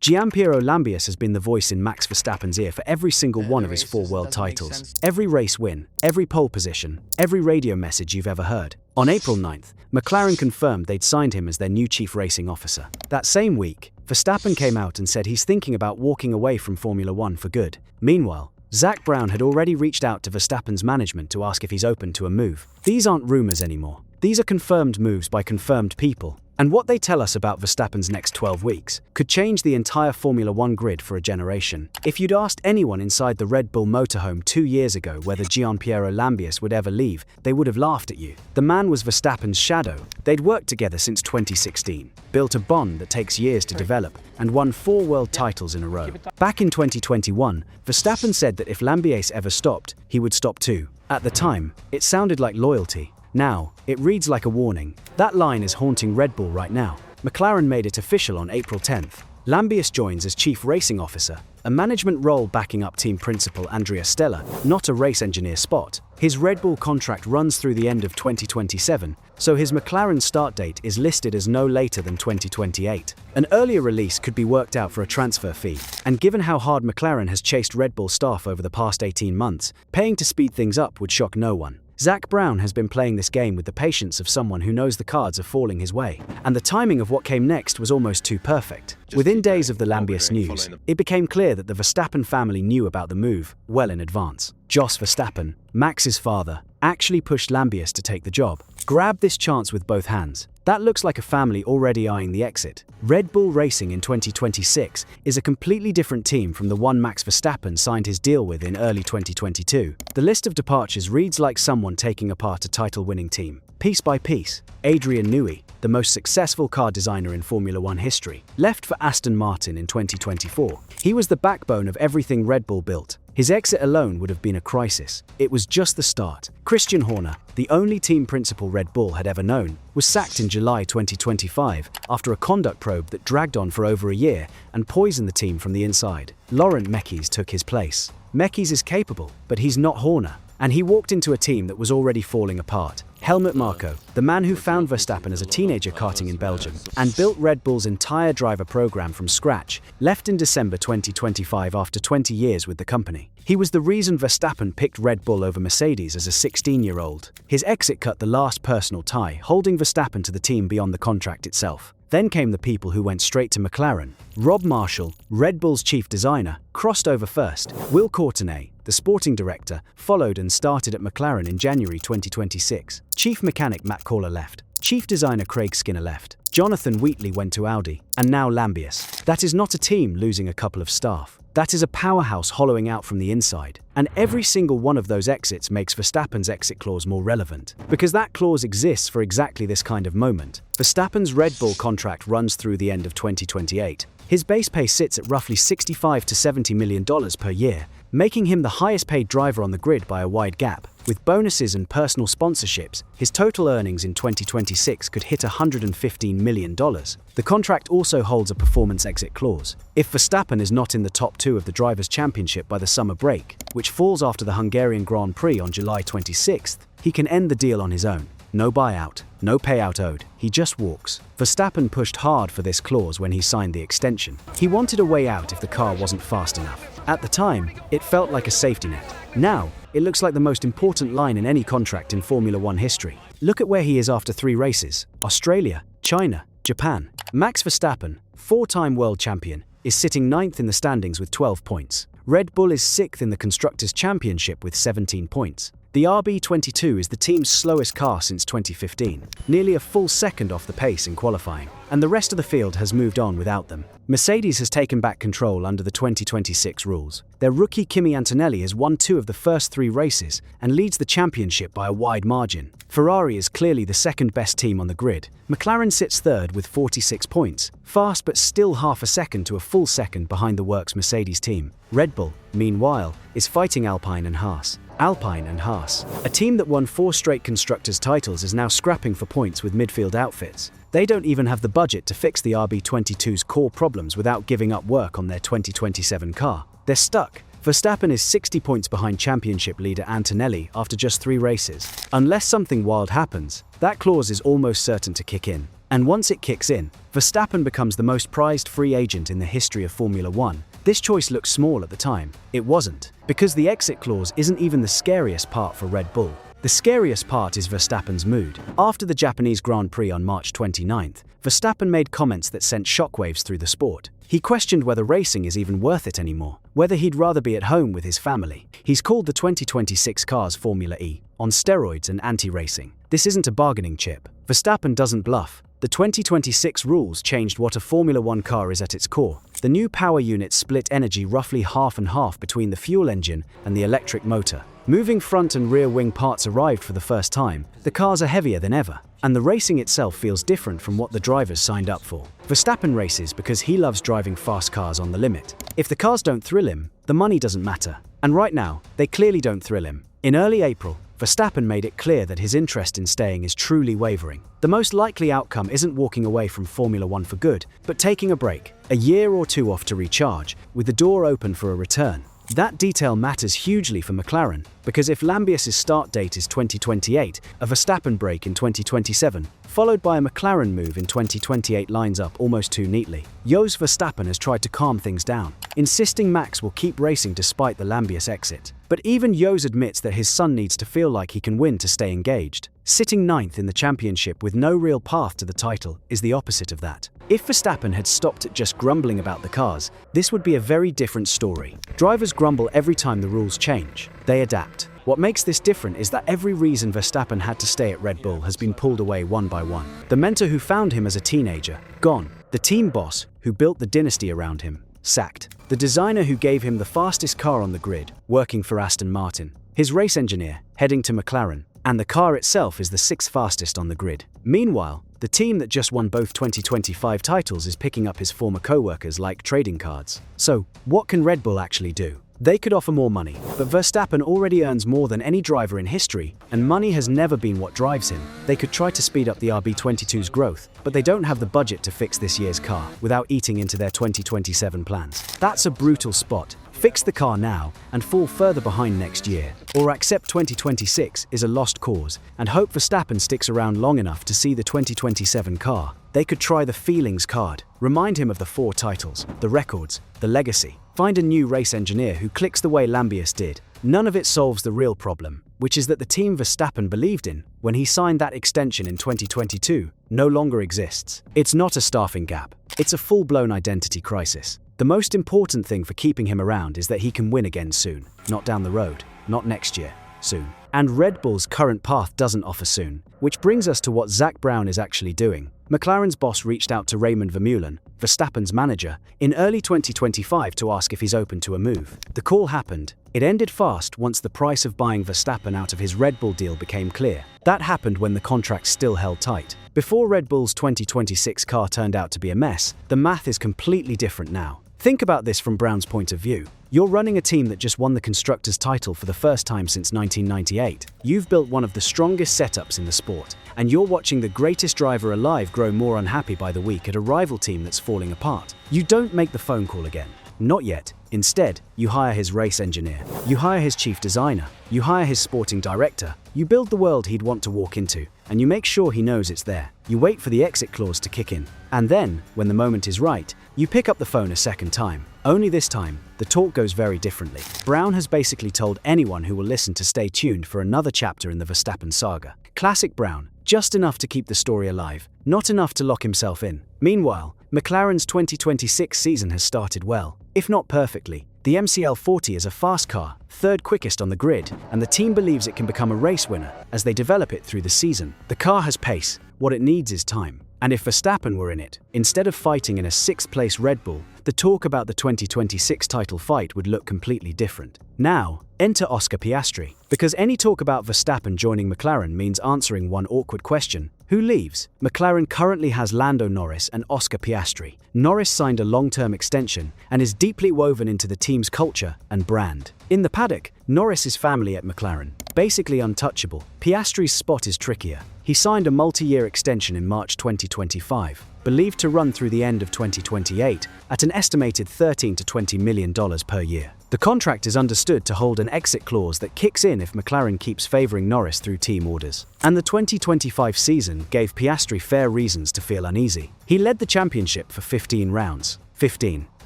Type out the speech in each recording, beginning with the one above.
Gianpiero Lambiase has been the voice in Max Verstappen's ear for every single one of his 4 world titles. Every race win, every pole position, every radio message you've ever heard. On April 9th, McLaren confirmed they'd signed him as their new chief racing officer. That same week, Verstappen came out and said he's thinking about walking away from Formula One for good. Meanwhile, Zak Brown had already reached out to Verstappen's management to ask if he's open to a move. These aren't rumors anymore. These are confirmed moves by confirmed people. And what they tell us about Verstappen's next 12 weeks could change the entire Formula One grid for a generation. If you'd asked anyone inside the Red Bull motorhome 2 years ago whether Gianpiero Lambiase would ever leave, they would have laughed at you. The man was Verstappen's shadow. They'd worked together since 2016, built a bond that takes years to develop, and won 4 world titles in a row. Back in 2021, Verstappen said that if Lambiase ever stopped, he would stop too. At the time, it sounded like loyalty. Now, it reads like a warning. That line is haunting Red Bull right now. McLaren made it official on April 10th. Lambiase joins as chief racing officer, a management role backing up team principal Andrea Stella, not a race engineer spot. His Red Bull contract runs through the end of 2027, so his McLaren start date is listed as no later than 2028. An earlier release could be worked out for a transfer fee, and given how hard McLaren has chased Red Bull staff over the past 18 months, paying to speed things up would shock no one. Zak Brown has been playing this game with the patience of someone who knows the cards are falling his way, and the timing of what came next was almost too perfect. Within days of the Lambiase news, it became clear that the Verstappen family knew about the move well in advance. Jos Verstappen, Max's father, actually pushed Lambiase to take the job. Grab this chance with both hands. That looks like a family already eyeing the exit. Red Bull Racing in 2026 is a completely different team from the one Max Verstappen signed his deal with in early 2022. The list of departures reads like someone taking apart a title-winning team, piece by piece. Adrian Newey, the most successful car designer in Formula One history, left for Aston Martin in 2024. He was the backbone of everything Red Bull built. His exit alone would have been a crisis. It was just the start. Christian Horner, the only team principal Red Bull had ever known, was sacked in July 2025 after a conduct probe that dragged on for over a year and poisoned the team from the inside. Laurent Mekies took his place. Mekies is capable, but he's not Horner, and he walked into a team that was already falling apart. Helmut Marko, the man who found Verstappen as a teenager karting in Belgium and built Red Bull's entire driver program from scratch, left in December 2025 after 20 years with the company. He was the reason Verstappen picked Red Bull over Mercedes as a 16-year-old. His exit cut the last personal tie, holding Verstappen to the team beyond the contract itself. Then came the people who went straight to McLaren. Rob Marshall, Red Bull's chief designer, crossed over first. Will Courtenay, the sporting director, followed and started at McLaren in January 2026. Chief mechanic Matt Corler left. Chief designer Craig Skinner left. Jonathan Wheatley went to Audi. And now Lambiase. That is not a team losing a couple of staff. That is a powerhouse hollowing out from the inside. And every single one of those exits makes Verstappen's exit clause more relevant. Because that clause exists for exactly this kind of moment. Verstappen's Red Bull contract runs through the end of 2028. His base pay sits at roughly $65 to $70 million per year, making him the highest paid driver on the grid by a wide gap. With bonuses and personal sponsorships, his total earnings in 2026 could hit $115 million. The contract also holds a performance exit clause. If Verstappen is not in the top 2 of the Drivers' Championship by the summer break, which falls after the Hungarian Grand Prix on July 26th, he can end the deal on his own. No buyout, no payout owed, he just walks. Verstappen pushed hard for this clause when he signed the extension. He wanted a way out if the car wasn't fast enough. At the time, it felt like a safety net. Now, it looks like the most important line in any contract in Formula One history. Look at where he is after 3 races: Australia, China, Japan. Max Verstappen, 4-time world champion, is sitting 9th in the standings with 12 points. Red Bull is 6th in the Constructors' Championship with 17 points. The RB22 is the team's slowest car since 2015, nearly a full second off the pace in qualifying, and the rest of the field has moved on without them. Mercedes has taken back control under the 2026 rules. Their rookie Kimi Antonelli has won 2 of the first 3 races and leads the championship by a wide margin. Ferrari is clearly the second best team on the grid. McLaren sits 3rd with 46 points, fast but still half a second to a full second behind the works Mercedes team. Red Bull, meanwhile, is fighting Alpine and Haas. Alpine and Haas, a team that won 4 straight constructors' titles, is now scrapping for points with midfield outfits. They don't even have the budget to fix the RB22's core problems without giving up work on their 2027 car. They're stuck. Verstappen is 60 points behind championship leader Antonelli after just 3 races. Unless something wild happens, that clause is almost certain to kick in. And once it kicks in, Verstappen becomes the most prized free agent in the history of Formula One. This choice looked small at the time. It wasn't, because the exit clause isn't even the scariest part for Red Bull. The scariest part is Verstappen's mood. After the Japanese Grand Prix on March 29th, Verstappen made comments that sent shockwaves through the sport. He questioned whether racing is even worth it anymore, whether he'd rather be at home with his family. He's called the 2026 cars Formula E, on steroids and anti-racing. This isn't a bargaining chip. Verstappen doesn't bluff. The 2026 rules changed what a Formula One car is at its core. The new power unit split energy roughly half and half between the fuel engine and the electric motor. Moving front and rear wing parts arrived for the first time. The cars are heavier than ever, and the racing itself feels different from what the drivers signed up for. Verstappen races because he loves driving fast cars on the limit. If the cars don't thrill him, the money doesn't matter. And right now, they clearly don't thrill him. In early April, Verstappen made it clear that his interest in staying is truly wavering. The most likely outcome isn't walking away from Formula One for good, but taking a break, a year or two off to recharge, with the door open for a return. That detail matters hugely for McLaren, because if Lambiase's start date is 2028, a Verstappen break in 2027, followed by a McLaren move in 2028 lines up almost too neatly. Jos Verstappen has tried to calm things down, insisting Max will keep racing despite the Lambiase exit. But even Jos admits that his son needs to feel like he can win to stay engaged. Sitting ninth in the championship with no real path to the title is the opposite of that. If Verstappen had stopped at just grumbling about the cars, this would be a very different story. Drivers grumble every time the rules change. They adapt. What makes this different is that every reason Verstappen had to stay at Red Bull has been pulled away one by one. The mentor who found him as a teenager, gone. The team boss, who built the dynasty around him, sacked. The designer who gave him the fastest car on the grid, working for Aston Martin. His race engineer, heading to McLaren. And the car itself is the 6th fastest on the grid. Meanwhile, the team that just won both 2025 titles is picking up his former co-workers like trading cards. So, what can Red Bull actually do? They could offer more money, but Verstappen already earns more than any driver in history, and money has never been what drives him. They could try to speed up the RB22's growth, but they don't have the budget to fix this year's car without eating into their 2027 plans. That's a brutal spot. Fix the car now and fall further behind next year, or accept 2026 is a lost cause and hope Verstappen sticks around long enough to see the 2027 car. They could try the feelings card, remind him of the 4 titles, the records, the legacy. Find a new race engineer who clicks the way Lambiase did. None of it solves the real problem, which is that the team Verstappen believed in when he signed that extension in 2022 no longer exists. It's not a staffing gap. It's a full-blown identity crisis. The most important thing for keeping him around is that he can win again soon. Not down the road, not next year, soon. And Red Bull's current path doesn't offer soon, which brings us to what Zak Brown is actually doing. McLaren's boss reached out to Raymond Vermeulen, Verstappen's manager, in early 2025 to ask if he's open to a move. The call happened. It ended fast once the price of buying Verstappen out of his Red Bull deal became clear. That happened when the contract still held tight. Before Red Bull's 2026 car turned out to be a mess, the math is completely different now. Think about this from Brown's point of view. You're running a team that just won the Constructors' title for the first time since 1998. You've built one of the strongest setups in the sport, and you're watching the greatest driver alive grow more unhappy by the week at a rival team that's falling apart. You don't make the phone call again. Not yet. Instead, you hire his race engineer. You hire his chief designer. You hire his sporting director. You build the world he'd want to walk into, and you make sure he knows it's there. You wait for the exit clause to kick in. And then, when the moment is right, you pick up the phone a second time. Only this time, the talk goes very differently. Brown has basically told anyone who will listen to stay tuned for another chapter in the Verstappen saga. Classic Brown. Just enough to keep the story alive, not enough to lock himself in. Meanwhile, McLaren's 2026 season has started well, if not perfectly. The MCL40 is a fast car, 3rd quickest on the grid, and the team believes it can become a race winner as they develop it through the season. The car has pace. What it needs is time. And if Verstappen were in it, instead of fighting in a 6th-place Red Bull, the talk about the 2026 title fight would look completely different. Now, enter Oscar Piastri. Because any talk about Verstappen joining McLaren means answering one awkward question. Who leaves? McLaren currently has Lando Norris and Oscar Piastri. Norris signed a long-term extension and is deeply woven into the team's culture and brand. In the paddock, Norris is family at McLaren, basically untouchable. Piastri's spot is trickier. He signed a multi-year extension in March 2025. believed to run through the end of 2028 at an estimated $13 to $20 million per year. The contract is understood to hold an exit clause that kicks in if McLaren keeps favouring Norris through team orders. And the 2025 season gave Piastri fair reasons to feel uneasy. He led the championship for 15 rounds,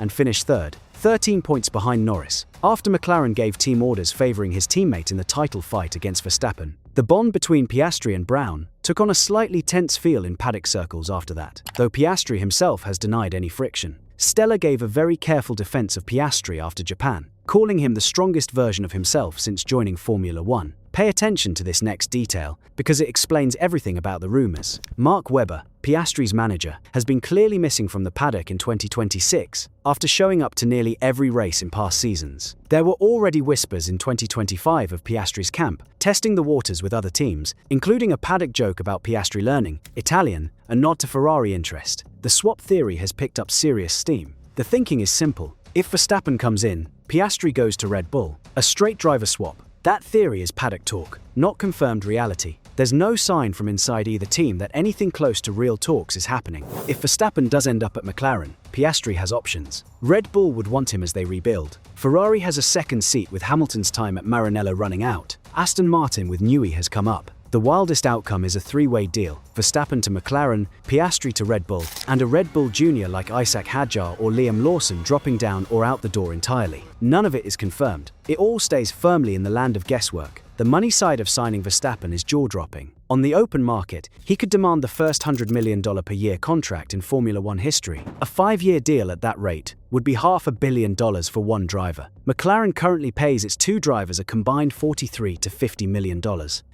and finished third, 13 points behind Norris, after McLaren gave team orders favouring his teammate in the title fight against Verstappen. The bond between Piastri and Brown took on a slightly tense feel in paddock circles after that, though Piastri himself has denied any friction. Stella gave a very careful defense of Piastri after Japan, calling him the strongest version of himself since joining Formula One. Pay attention to this next detail, because it explains everything about the rumours. Mark Webber, Piastri's manager, has been clearly missing from the paddock in 2026, after showing up to nearly every race in past seasons. There were already whispers in 2025 of Piastri's camp, testing the waters with other teams, including a paddock joke about Piastri learning Italian, a nod to Ferrari interest. The swap theory has picked up serious steam. The thinking is simple. If Verstappen comes in, Piastri goes to Red Bull. A straight driver swap. That theory is paddock talk, not confirmed reality. There's no sign from inside either team that anything close to real talks is happening. If Verstappen does end up at McLaren, Piastri has options. Red Bull would want him as they rebuild. Ferrari has a second seat with Hamilton's time at Maranello running out. Aston Martin with Newey has come up. The wildest outcome is a three-way deal: Verstappen to McLaren, Piastri to Red Bull, and a Red Bull junior like Isaac Hadjar or Liam Lawson dropping down or out the door entirely. None of it is confirmed. It all stays firmly in the land of guesswork. The money side of signing Verstappen is jaw-dropping. On the open market, he could demand the first $100 million per year contract in Formula One history. A 5-year deal at that rate would be $500 million for one driver. McLaren currently pays its two drivers a combined $43 to $50 million.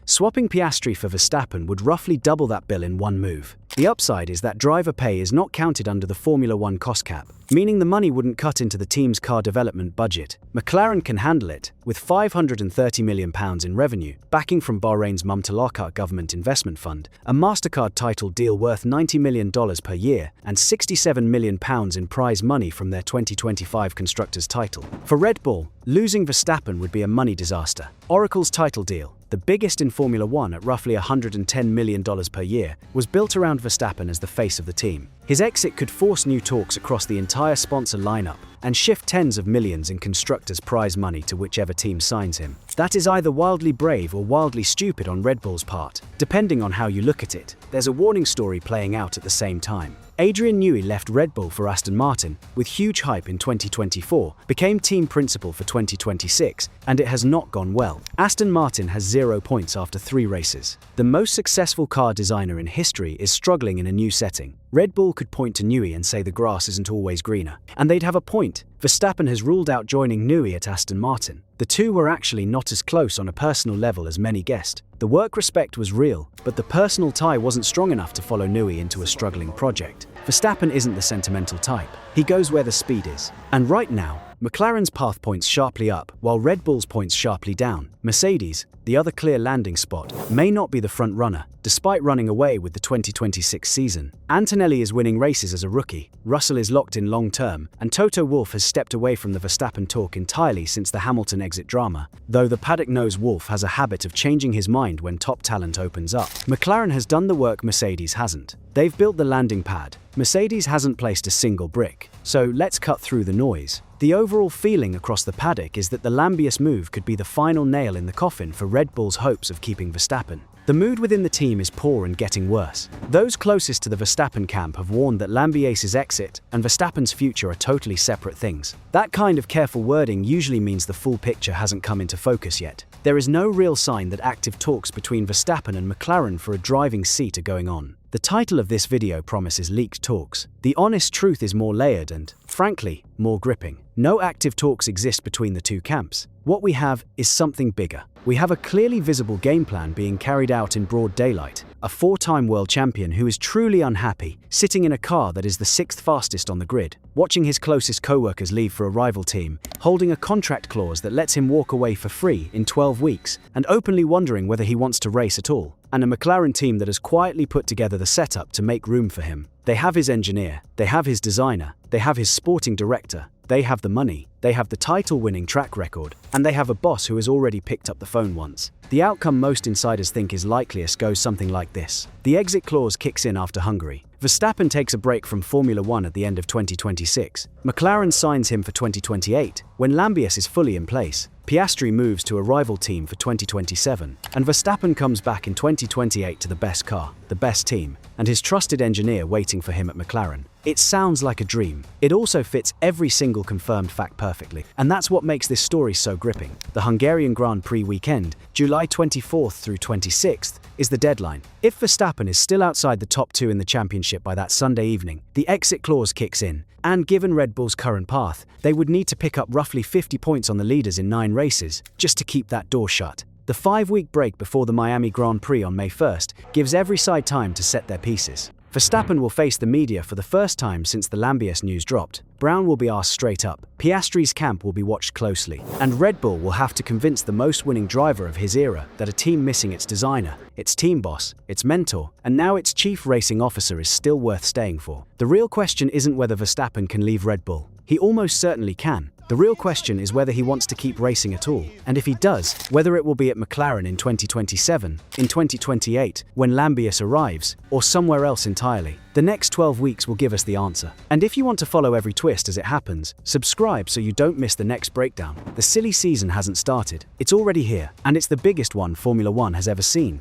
Swapping Piastri for Verstappen would roughly double that bill in one move. The upside is that driver pay is not counted under the Formula One cost cap, meaning the money wouldn't cut into the team's car development budget. McLaren can handle it, with £530 million in revenue, backing from Bahrain's Mumtalakat Government Investment Fund, a MasterCard title deal worth $90 million per year, and £67 million in prize money from their 2025 Constructors' title. For Red Bull, losing Verstappen would be a money disaster. Oracle's title deal, the biggest in Formula One at roughly $110 million per year, was built around Verstappen as the face of the team. His exit could force new talks across the entire sponsor lineup and shift tens of millions in constructors' prize money to whichever team signs him. That is either wildly brave or wildly stupid on Red Bull's part, depending on how you look at it. There's a warning story playing out at the same time. Adrian Newey left Red Bull for Aston Martin, with huge hype in 2024, became team principal for 2026, and it has not gone well. Aston Martin has 0 points after 3 races. The most successful car designer in history is struggling in a new setting. Red Bull could point to Newey and say the grass isn't always greener. And they'd have a point. Verstappen has ruled out joining Newey at Aston Martin. The two were actually not as close on a personal level as many guessed. The work respect was real, but the personal tie wasn't strong enough to follow Newey into a struggling project. Verstappen isn't the sentimental type. He goes where the speed is. And right now, McLaren's path points sharply up, while Red Bull's points sharply down. Mercedes, the other clear landing spot, may not be the front runner, despite running away with the 2026 season. Antonelli is winning races as a rookie, Russell is locked in long-term, and Toto Wolff has stepped away from the Verstappen talk entirely since the Hamilton exit drama, though the paddock knows Wolff has a habit of changing his mind when top talent opens up. McLaren has done the work Mercedes hasn't. They've built the landing pad. Mercedes hasn't placed a single brick. So let's cut through the noise. The overall feeling across the paddock is that the Lambiase move could be the final nail in the coffin for Red Bull's hopes of keeping Verstappen. The mood within the team is poor and getting worse. Those closest to the Verstappen camp have warned that Lambiase's exit and Verstappen's future are totally separate things. That kind of careful wording usually means the full picture hasn't come into focus yet. There is no real sign that active talks between Verstappen and McLaren for a driving seat are going on. The title of this video promises leaked talks. The honest truth is more layered and, frankly, more gripping. No active talks exist between the two camps. What we have is something bigger. We have a clearly visible game plan being carried out in broad daylight. A 4-time world champion who is truly unhappy, sitting in a car that is the 6th fastest on the grid, watching his closest co-workers leave for a rival team, holding a contract clause that lets him walk away for free in 12 weeks, and openly wondering whether he wants to race at all, and a McLaren team that has quietly put together the setup to make room for him. They have his engineer, they have his designer, they have his sporting director, they have the money, they have the title-winning track record, and they have a boss who has already picked up the phone once. The outcome most insiders think is likeliest goes something like this. The exit clause kicks in after Hungary. Verstappen takes a break from Formula 1 at the end of 2026. McLaren signs him for 2028, when Lambiase is fully in place. Piastri moves to a rival team for 2027, and Verstappen comes back in 2028 to the best car, the best team, and his trusted engineer waiting for him at McLaren. It sounds like a dream. It also fits every single confirmed fact perfectly, and that's what makes this story so gripping. The Hungarian Grand Prix weekend, July 24th through 26th, is the deadline. If Verstappen is still outside the top two in the championship by that Sunday evening, the exit clause kicks in, and given Red Bull's current path, they would need to pick up roughly 50 points on the leaders in 9 races, just to keep that door shut. The 5-week break before the Miami Grand Prix on May 1st gives every side time to set their pieces. Verstappen will face the media for the first time since the Lambiase news dropped. Brown will be asked straight up. Piastri's camp will be watched closely. And Red Bull will have to convince the most winning driver of his era that a team missing its designer, its team boss, its mentor, and now its chief racing officer is still worth staying for. The real question isn't whether Verstappen can leave Red Bull. He almost certainly can. The real question is whether he wants to keep racing at all, and if he does, whether it will be at McLaren in 2027, in 2028, when Lambiase arrives, or somewhere else entirely. The next 12 weeks will give us the answer. And if you want to follow every twist as it happens, subscribe so you don't miss the next breakdown. The silly season hasn't started. It's already here, and it's the biggest one Formula 1 has ever seen.